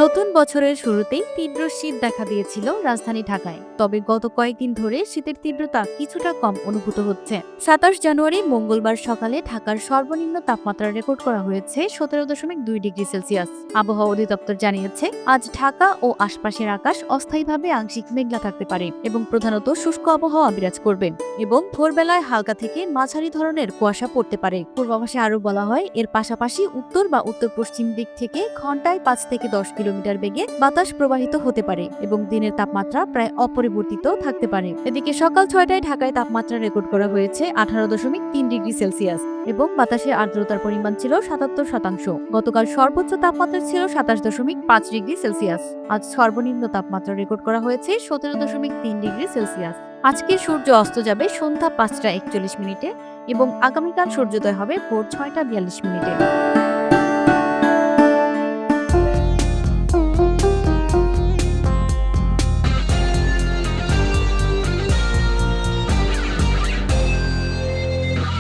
নতুন বছরের শুরুতেই তীব্র শীত দেখা দিয়েছিল রাজধানী ঢাকায়। তবে গত কয়েকদিন ধরে শীতের তীব্রতা কিছুটা কম অনুভূত হচ্ছে। 27 জানুয়ারি মঙ্গলবার সকালে ঢাকার সর্বনিম্ন তাপমাত্রা রেকর্ড করা হয়েছে 17.2 ডিগ্রি সেলসিয়াস। আবহাওয়া অধিদপ্তর জানিয়েছে, আজ ঢাকা ও আশপাশের আকাশ অস্থায়ীভাবে আংশিক মেঘলা থাকতে পারে এবং প্রধানত শুষ্ক আবহাওয়া বিরাজ করবে এবং ভোরবেলায় হালকা থেকে মাঝারি ধরনের কুয়াশা পড়তে পারে। পূর্বাভাসে আরও বলা হয়, এর পাশাপাশি উত্তর বা উত্তর পশ্চিম দিক থেকে ঘন্টায় 5 থেকে 10 কিলোমিটার বেগে বাতাস প্রবাহিত হতে পারে এবং দিনের তাপমাত্রা প্রায় অপরিবর্তিত থাকতে পারে। এদিকে সকাল 6টায় ঢাকায় তাপমাত্রা রেকর্ড করা হয়েছে 18.3 ডিগ্রি সেলসিয়াস এবং বাতাসের আর্দ্রতার পরিমাণ ছিল 77%। গতকাল সর্বোচ্চ তাপমাত্রা ছিল 27.5 ডিগ্রি সেলসিয়াস। আজ সর্বনিম্ন তাপমাত্রা রেকর্ড করা হয়েছে 17.3 ডিগ্রি সেলসিয়াস। আজকে সূর্য অস্ত যাবে সন্ধ্যা 5টা 41 মিনিটে এবং আগামীকাল সূর্যোদয় হবে ভোর 6টা 42 মিনিটে।